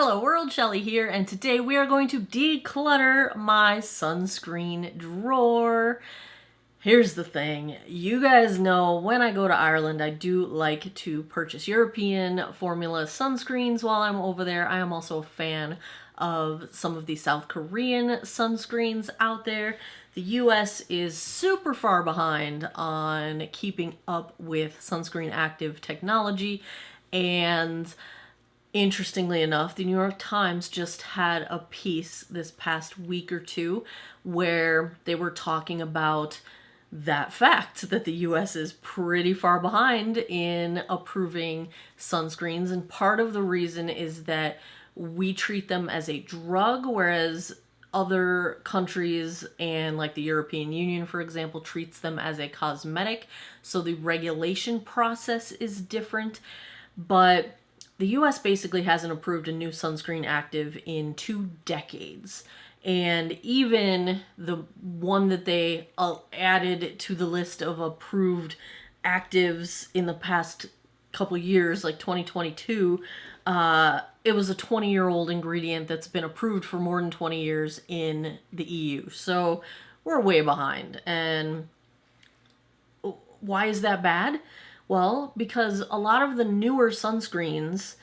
Hello world, Shelly here, and today we are going to declutter my sunscreen drawer. Here's the thing, you guys know when I go to Ireland I do like to purchase European formula sunscreens while I'm over there. I am also a fan of some of the South Korean sunscreens out there. The US is super far behind on keeping up with sunscreen active technology, and interestingly enough, the New York Times just had a piece this past week or two where they were talking about that fact that the US is pretty far behind in approving sunscreens. And part of the reason is that we treat them as a drug, whereas other countries and like the European Union, for example, treats them as a cosmetic. So the regulation process is different. But the US basically hasn't approved a new sunscreen active in 2 decades. And even the one that they added to the list of approved actives in the past couple years, like 2022, it was a 20-year-old ingredient that's been approved for more than 20 years in the EU. So we're way behind. And why is that bad? Well, because a lot of the newer sunscreens,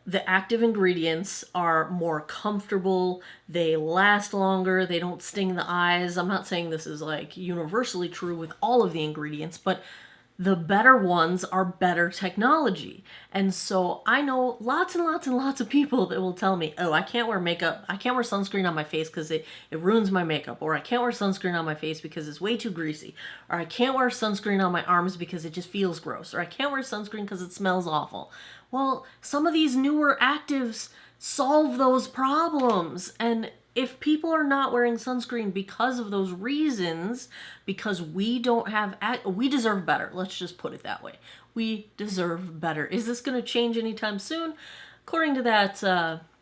the active ingredients are more comfortable, they last longer, they don't sting the eyes. I'm not saying this is like universally true with all of the ingredients, but the better ones are better technology. And so I know lots and lots and lots of people that will tell me, oh, I can't wear makeup, I can't wear sunscreen on my face because it ruins my makeup, or I can't wear sunscreen on my face because it's way too greasy, or I can't wear sunscreen on my arms because it just feels gross, or I can't wear sunscreen because it smells awful. Well, some of these newer actives solve those problems. And if people are not wearing sunscreen because of those reasons, because we don't have, we deserve better. Let's just put it that way. We deserve better. Is this going to change anytime soon? According to that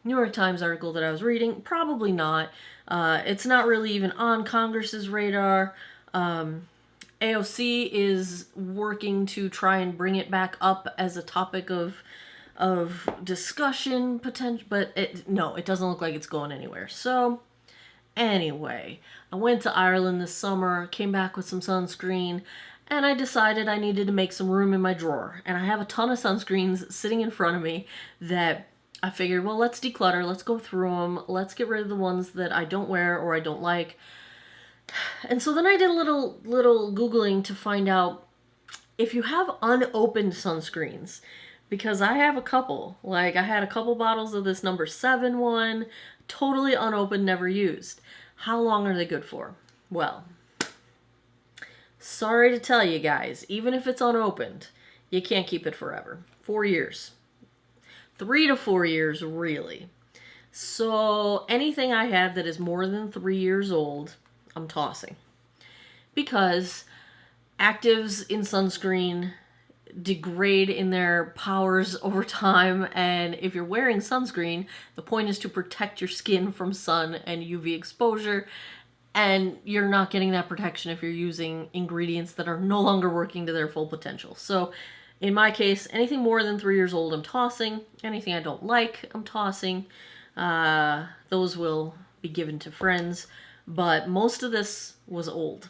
New York Times article that I was reading, probably not. It's not really even on Congress's radar. AOC is working to try and bring it back up as a topic of discussion potential, but no, it doesn't look like it's going anywhere. So anyway, I went to Ireland this summer, came back with some sunscreen, and I decided I needed to make some room in my drawer. And I have a ton of sunscreens sitting in front of me that I figured, well, let's declutter, let's go through them, let's get rid of the ones that I don't wear or I don't like. And so then I did a little Googling to find out if you have unopened sunscreens, because I have a couple. Like, I had a couple bottles of this number 7 one, totally unopened, never used. How long are they good for? Well, sorry to tell you guys, even if it's unopened, you can't keep it forever. 4 years. 3 to 4 years, really. So anything I have that is more than 3 years old, I'm tossing. Because actives in sunscreen degrade in their powers over time, and if you're wearing sunscreen, the point is to protect your skin from sun and UV exposure, and you're not getting that protection if you're using ingredients that are no longer working to their full potential. So in my case, anything more than 3 years old, I'm tossing. Anything I don't like, I'm tossing. Those will be given to friends, but most of this was old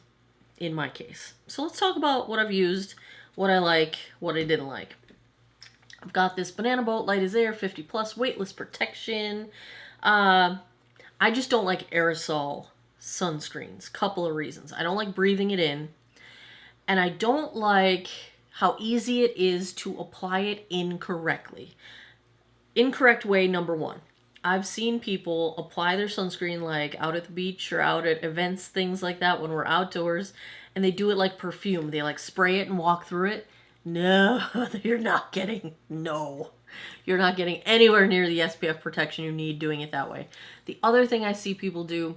in my case. So let's talk about what I've used, what I like, what I didn't like. I've got this Banana Boat Light as Air 50 Plus Weightless Protection. I just don't like aerosol sunscreens. Couple of reasons. I don't like breathing it in, and I don't like how easy it is to apply it incorrectly. Incorrect way number 1. I've seen people apply their sunscreen like out at the beach or out at events, things like that, when we're outdoors, and they do it like perfume. They like spray it and walk through it. No, you're not getting anywhere near the SPF protection you need doing it that way. The other thing I see people do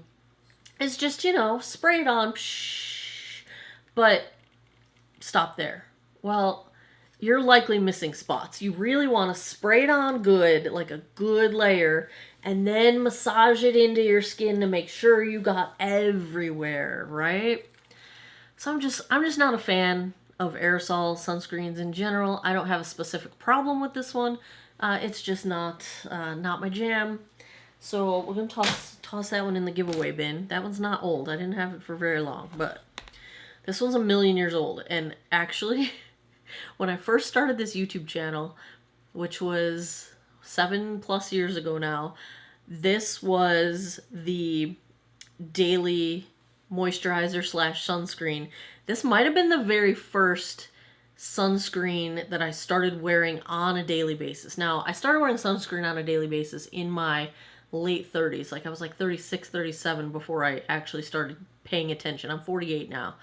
is just, spray it on, but stop there. Well, you're likely missing spots. You really want to spray it on good, like a good layer, and then massage it into your skin to make sure you got everywhere, right? So I'm just not a fan of aerosol sunscreens in general. I don't have a specific problem with this one. It's just not my jam. So we're going to toss that one in the giveaway bin. That one's not old. I didn't have it for very long, but this one's a million years old. And actually, when I first started this YouTube channel, which was 7+ years ago now, this was the daily moisturizer slash sunscreen. This might have been the very first sunscreen that I started wearing on a daily basis. Now, I started wearing sunscreen on a daily basis in my late 30s. Like I was like 36, 37 before I actually started paying attention. I'm 48 now.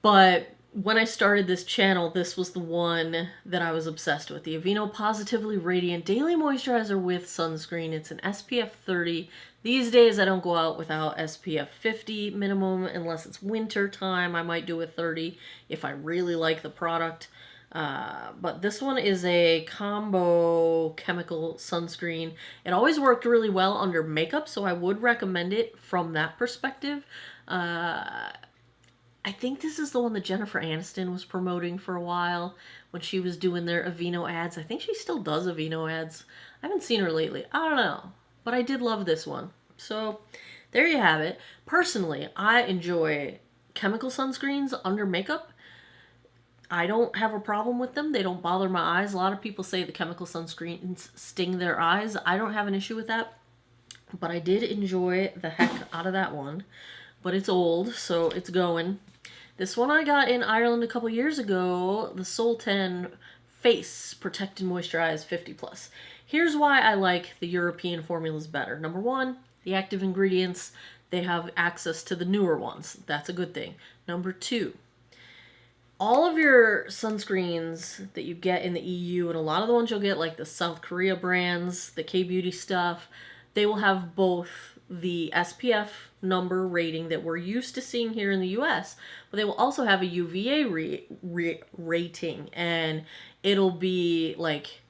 But when I started this channel, this was the one that I was obsessed with. The Aveeno Positively Radiant Daily Moisturizer with Sunscreen. It's an SPF 30. These days I don't go out without SPF 50 minimum unless it's winter time. I might do a 30 if I really like the product. But this one is a combo chemical sunscreen. It always worked really well under makeup, so I would recommend it from that perspective. I think this is the one that Jennifer Aniston was promoting for a while when she was doing their Aveeno ads. I think she still does Aveeno ads. I haven't seen her lately. I don't know. But I did love this one. So there you have it. Personally, I enjoy chemical sunscreens under makeup. I don't have a problem with them. They don't bother my eyes. A lot of people say the chemical sunscreens sting their eyes. I don't have an issue with that. But I did enjoy the heck out of that one. But it's old, so it's going. This one I got in Ireland a couple years ago, the Sol-10 Face Protect and Moisturize 50+. Here's why I like the European formulas better. Number one, the active ingredients, they have access to the newer ones. That's a good thing. Number two, all of your sunscreens that you get in the EU, and a lot of the ones you'll get, like the South Korea brands, the K-Beauty stuff, they will have both the SPF number rating that we're used to seeing here in the US, but they will also have a UVA rating, and it'll be like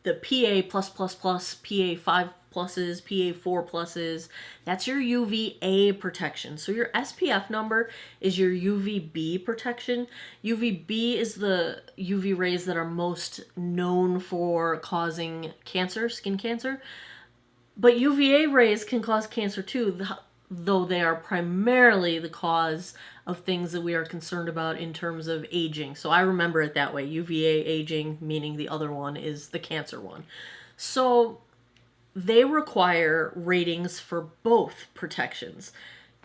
the PA+++, PA5+, PA4+. That's your UVA protection. So your SPF number is your UVB protection. UVB is the UV rays that are most known for causing cancer, skin cancer. But UVA rays can cause cancer too, though they are primarily the cause of things that we are concerned about in terms of aging. So I remember it that way. UVA aging, meaning the other one is the cancer one. So they require ratings for both protections.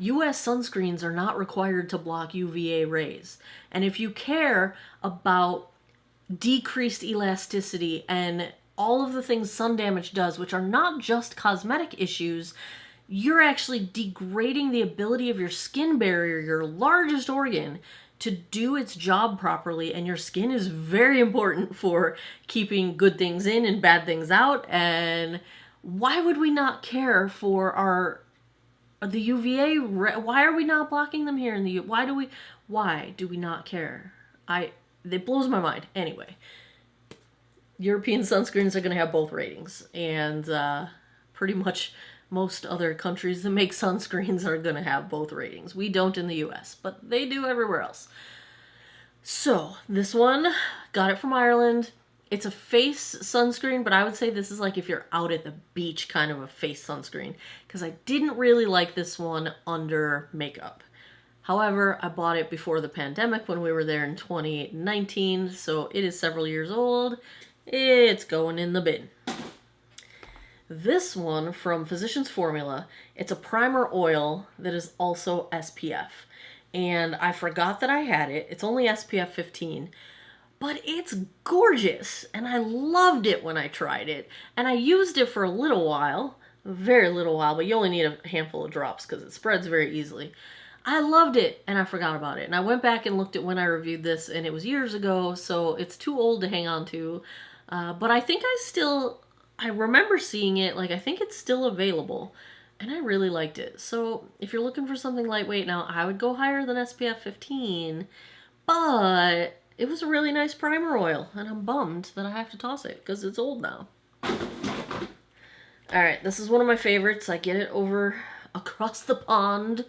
US sunscreens are not required to block UVA rays. And if you care about decreased elasticity and all of the things sun damage does, which are not just cosmetic issues, you're actually degrading the ability of your skin barrier, your largest organ, to do its job properly. And your skin is very important for keeping good things in and bad things out. And why would we not care for the UVA? Why are we not blocking them here in the U? Why do we not care? It blows my mind. Anyway, European sunscreens are going to have both ratings, and pretty much most other countries that make sunscreens are going to have both ratings. We don't in the US, but they do everywhere else. So this one, got it from Ireland. It's a face sunscreen, but I would say this is like if you're out at the beach kind of a face sunscreen, because I didn't really like this one under makeup. However, I bought it before the pandemic when we were there in 2019, so it is several years old. It's going in the bin. This one from Physicians Formula, it's a primer oil that is also SPF. And I forgot that I had it. It's only SPF 15, but it's gorgeous. And I loved it when I tried it. And I used it for a little while, a very little while, but you only need a handful of drops because it spreads very easily. I loved it, and I forgot about it. And I went back and looked at when I reviewed this, and it was years ago, so it's too old to hang on to. But I think I remember seeing it, like I think it's still available, and I really liked it. So if you're looking for something lightweight now, I would go higher than SPF 15, but it was a really nice primer oil, and I'm bummed that I have to toss it because it's old now. Alright, this is one of my favorites. I get it over across the pond,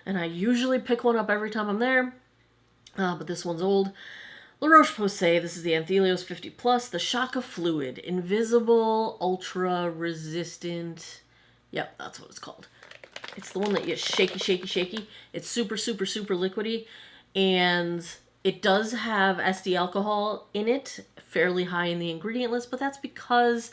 and I usually pick one up every time I'm there, but this one's old. La Roche-Posay, this is the Anthelios 50 Plus, the Shock of Fluid, Invisible, Ultra Resistant. Yep, that's what it's called. It's the one that gets shaky, shaky, shaky. It's super, super, super liquidy. And it does have SD alcohol in it, fairly high in the ingredient list, but that's because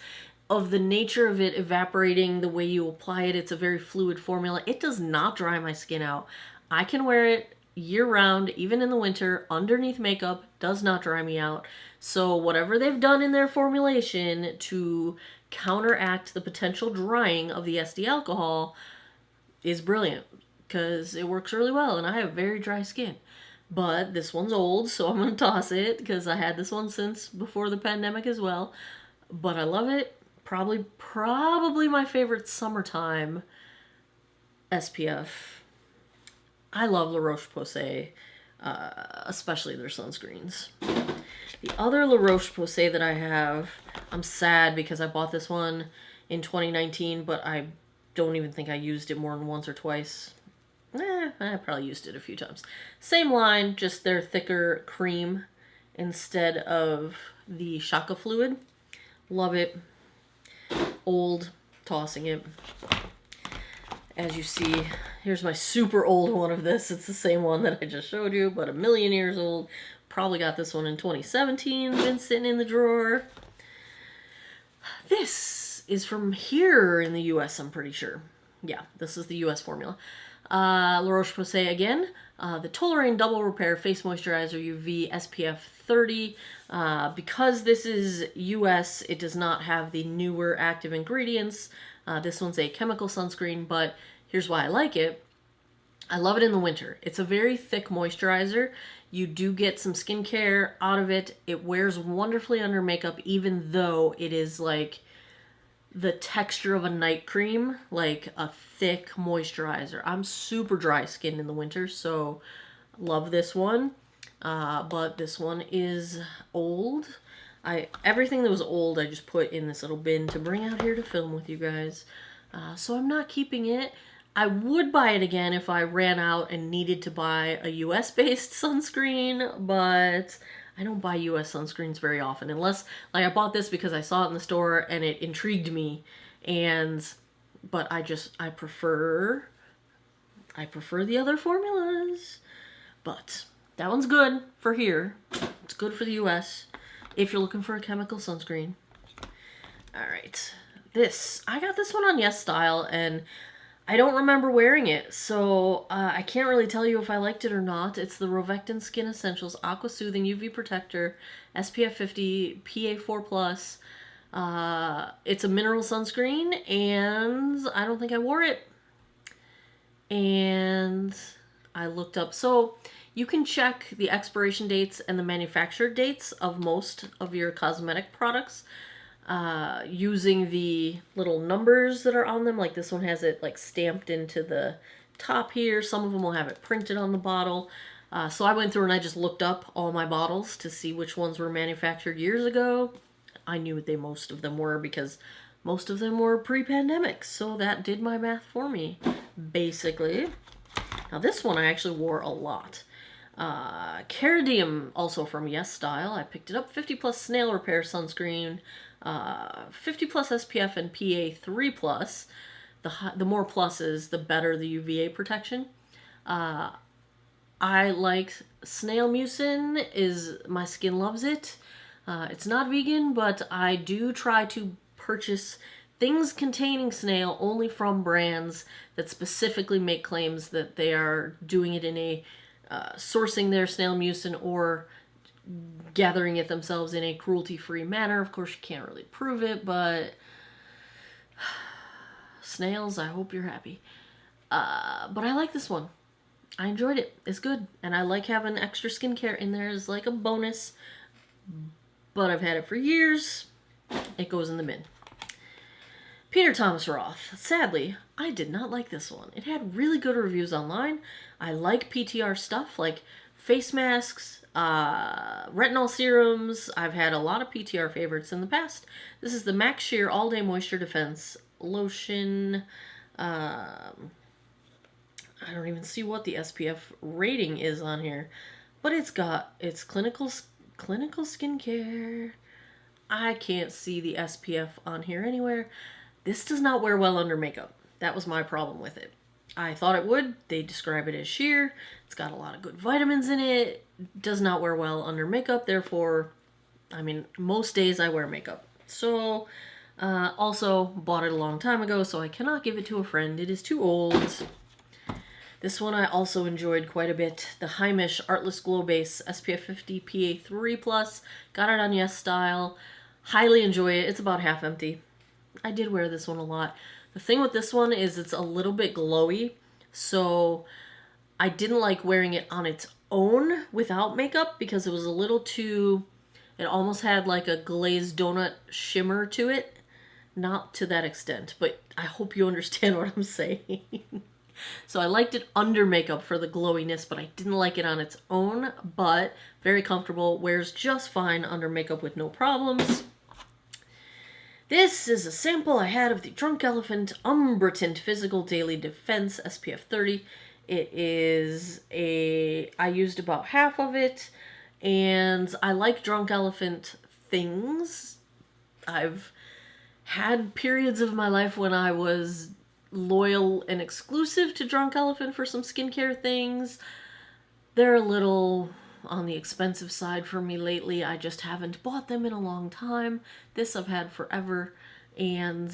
of the nature of it evaporating the way you apply it. It's a very fluid formula. It does not dry my skin out. I can wear it year round, even in the winter, underneath makeup, does not dry me out. So whatever they've done in their formulation to counteract the potential drying of the SD alcohol is brilliant, because it works really well, and I have very dry skin. But this one's old, so I'm going to toss it, because I had this one since before the pandemic as well. But I love it. Probably my favorite summertime SPF. I love La Roche-Posay, especially their sunscreens. The other La Roche-Posay that I have, I'm sad because I bought this one in 2019, but I don't even think I used it more than once or twice. I probably used it a few times. Same line, just their thicker cream instead of the Shock of Fluid. Love it. Old, tossing it. As you see, here's my super old one of this. It's the same one that I just showed you, but a million years old. Probably got this one in 2017, been sitting in the drawer. This is from here in the US, I'm pretty sure. Yeah, this is the US formula. La Roche-Posay again. The Toleraine Double Repair Face Moisturizer UV SPF 30. Because this is US, it does not have the newer active ingredients. This one's a chemical sunscreen, but here's why I like it. I love it in the winter. It's a very thick moisturizer. You do get some skincare out of it. It wears wonderfully under makeup, even though it is like the texture of a night cream, like a thick moisturizer. I'm super dry skinned in the winter, so love this one. But this one is old. Everything that was old I just put in this little bin to bring out here to film with you guys. So I'm not keeping it. I would buy it again if I ran out and needed to buy a US-based sunscreen, but I don't buy US sunscreens very often, unless, like, I bought this because I saw it in the store and it intrigued me, but I prefer the other formulas. But that one's good for here. It's good for the US if you're looking for a chemical sunscreen. All right, I got this one on Yes Style, and I don't remember wearing it, so I can't really tell you if I liked it or not. It's the Rovectin Skin Essentials Aqua Soothing UV Protector SPF 50 PA4+. It's a mineral sunscreen, and I don't think I wore it. And I looked up. So you can check the expiration dates and the manufacturer dates of most of your cosmetic products using the little numbers that are on them. Like this one has it like stamped into the top here. Some of them will have it printed on the bottle. So I went through and I just looked up all my bottles to see which ones were manufactured years ago. I knew most of them were, because most of them were pre-pandemic. So that did my math for me, basically. Now this one I actually wore a lot. Caridium, also from Yes Style. I picked it up. 50 plus Snail Repair Sunscreen. 50 plus SPF and PA 3+. The more pluses, the better the UVA protection. I like Snail Mucin. My skin loves it. It's not vegan, but I do try to purchase things containing snail only from brands that specifically make claims that they are doing it in a sourcing their snail mucin or gathering it themselves in a cruelty-free manner. Of course, you can't really prove it, but snails, I hope you're happy. But I like this one. I enjoyed it. It's good. And I like having extra skincare in there as like a bonus. But I've had it for years. It goes in the bin. Peter Thomas Roth. Sadly, I did not like this one. It had really good reviews online. I like PTR stuff like face masks, retinol serums. I've had a lot of PTR favorites in the past. This is the Max Sheer All Day Moisture Defense Lotion. I don't even see what the SPF rating is on here, but it's clinical clinical skincare. I can't see the SPF on here anywhere. This does not wear well under makeup. That was my problem with it. I thought it would. They describe it as sheer. It's got a lot of good vitamins in it. Does not wear well under makeup. Therefore, I mean, most days I wear makeup. So, also bought it a long time ago, so I cannot give it to a friend. It is too old. This one I also enjoyed quite a bit. The Heimish Artless Glow Base SPF 50 PA3+. Got it on Yes Style. Highly enjoy it. It's about half empty. I did wear this one a lot. The thing with this one is it's a little bit glowy, so I didn't like wearing it on its own without makeup because it was a little too, it almost had like a glazed donut shimmer to it. Not to that extent, but I hope you understand what I'm saying. So I liked it under makeup for the glowiness, but I didn't like it on its own, but very comfortable, wears just fine under makeup with no problems. This is a sample I had of the Drunk Elephant Umbra Tint Physical Daily Defense SPF 30. It is I used about half of it, and I like Drunk Elephant things. I've had periods of my life when I was loyal and exclusive to Drunk Elephant for some skincare things. They're a little on the expensive side for me lately. I just haven't bought them in a long time. This I've had forever, and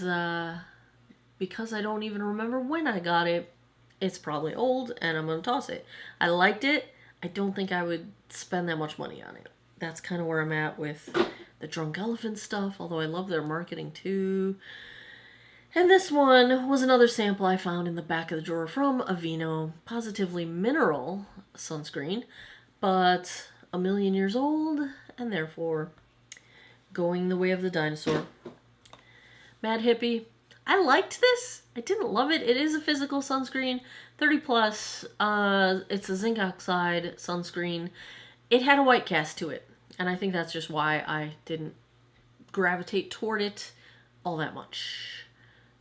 because I don't even remember when I got it, it's probably old and I'm gonna toss it. I liked it. I don't think I would spend that much money on it. That's kind of where I'm at with the Drunk Elephant stuff, although I love their marketing too. And this one was another sample I found in the back of the drawer from Aveeno, Positively Mineral sunscreen, but a million years old, and therefore going the way of the dinosaur. Mad Hippie. I liked this. I didn't love it. It is a physical sunscreen, 30 plus. It's a zinc oxide sunscreen. It had a white cast to it, and I think that's just why I didn't gravitate toward it all that much.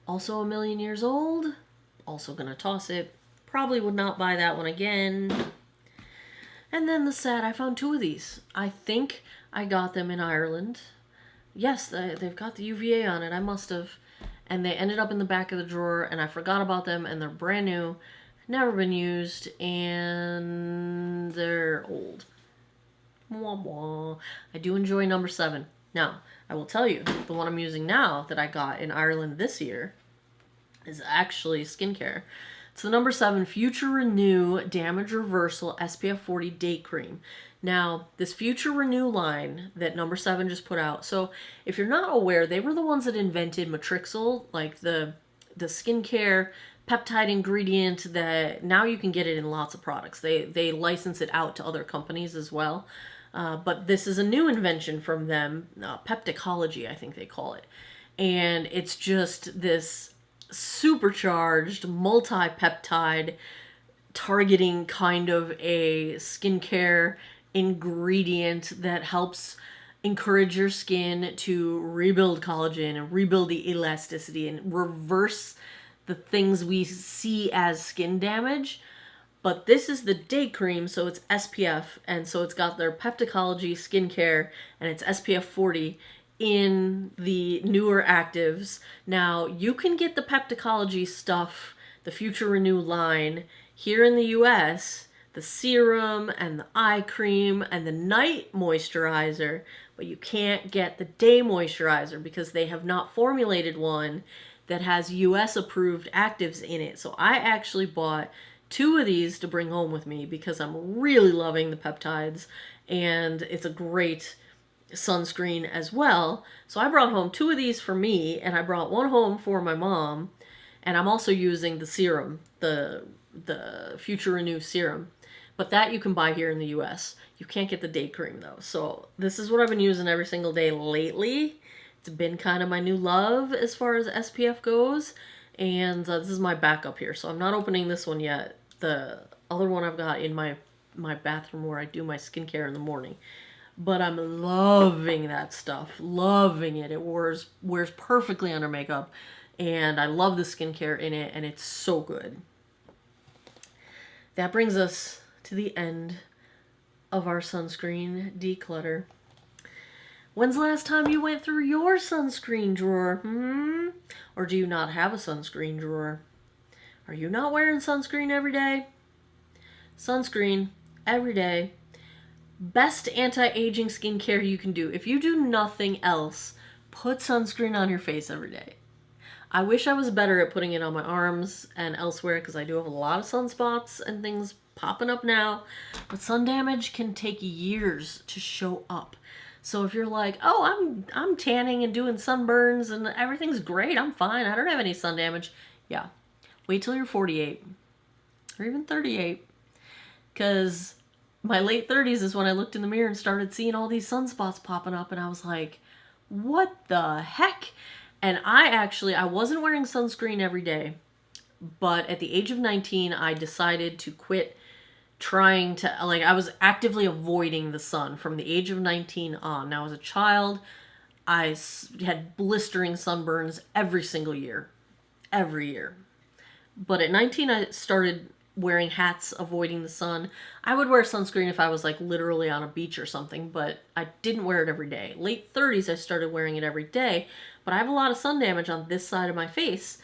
Also a million years old. Also gonna toss it. Probably would not buy that one again. And then the set, I found two of these. I think I got them in Ireland. Yes, they've got the UVA on it. I must have. And they ended up in the back of the drawer, and I forgot about them, and they're brand new, never been used, and they're old. Wah, wah. I do enjoy number 7. Now, I will tell you, the one I'm using now that I got in Ireland this year is actually skincare. It's the number 7 Future Renew Damage Reversal SPF 40 Day Cream. Now, this Future Renew line that number 7 just put out, so if you're not aware, they were the ones that invented Mexoryl, like the skincare peptide ingredient that now you can get it in lots of products. They license it out to other companies as well. But this is a new invention from them, pepticology, I think they call it. And it's just this supercharged multi-peptide targeting kind of a skincare ingredient that helps encourage your skin to rebuild collagen and rebuild the elasticity and reverse the things we see as skin damage. But this is the day cream, so it's SPF, and so it's got their Pepticology skincare, and it's SPF 40 in the newer actives. Now, you can get the Pepticology stuff, the Future Renew line, here in the US, the serum and the eye cream and the night moisturizer, but you can't get the day moisturizer because they have not formulated one that has US approved actives in it. So I actually bought 2 of these to bring home with me because I'm really loving the peptides, and it's a great sunscreen as well. So I brought home 2 of these for me, and I brought one home for my mom, and I'm also using the serum, the Future Renew serum, but that you can buy here in the US. You can't get the day cream though. So this is what I've been using every single day lately. It's been kind of my new love as far as SPF goes, and this is my backup here. So I'm not opening this one yet. The other one I've got in my bathroom where I do my skincare in the morning. But I'm loving that stuff. Loving it. It wears perfectly under makeup. And I love the skincare in it, and it's so good. That brings us to the end of our sunscreen declutter. When's the last time you went through your sunscreen drawer? Or do you not have a sunscreen drawer? Are you not wearing sunscreen every day? Sunscreen every day. Best anti-aging skincare you can do. If you do nothing else, put sunscreen on your face every day. I wish I was better at putting it on my arms and elsewhere because I do have a lot of sunspots and things popping up now. But sun damage can take years to show up. So if you're like, oh, I'm tanning and doing sunburns and everything's great, I'm fine, I don't have any sun damage. Yeah, wait till you're 48 or even 38. Because my late 30s is when I looked in the mirror and started seeing all these sunspots popping up, and I was like, what the heck? And I wasn't wearing sunscreen every day, but at the age of 19, I decided to quit trying to, I was actively avoiding the sun from the age of 19 on. Now, as a child, I had blistering sunburns every single year. Every year. But at 19, I started wearing hats, avoiding the sun. I would wear sunscreen if I was like literally on a beach or something, but I didn't wear it every day. Late 30s, I started wearing it every day, but I have a lot of sun damage on this side of my face,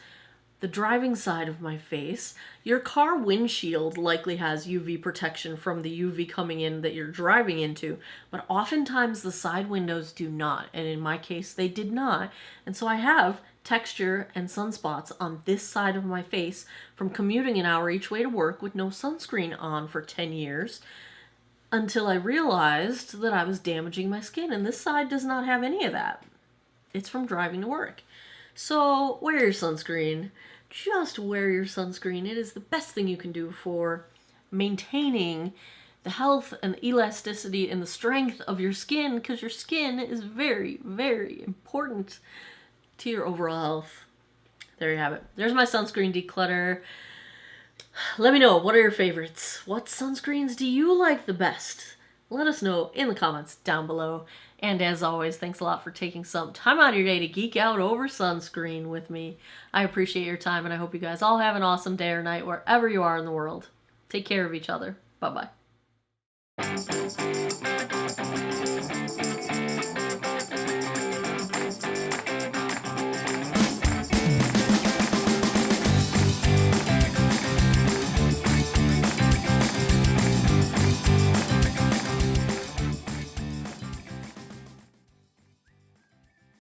the driving side of my face. Your car windshield likely has UV protection from the UV coming in that you're driving into, but oftentimes the side windows do not, and in my case, they did not. And so I have texture and sunspots on this side of my face from commuting an hour each way to work with no sunscreen on for 10 years until I realized that I was damaging my skin, and this side does not have any of that. It's from driving to work. So wear your sunscreen. Just wear your sunscreen. It is the best thing you can do for maintaining the health and the elasticity and the strength of your skin, because your skin is very, very important to your overall health. There you have it. There's my sunscreen declutter. Let me know, what are your favorites? What sunscreens do you like the best? Let us know in the comments down below. And as always, thanks a lot for taking some time out of your day to geek out over sunscreen with me. I appreciate your time, and I hope you guys all have an awesome day or night wherever you are in the world. Take care of each other. Bye-bye.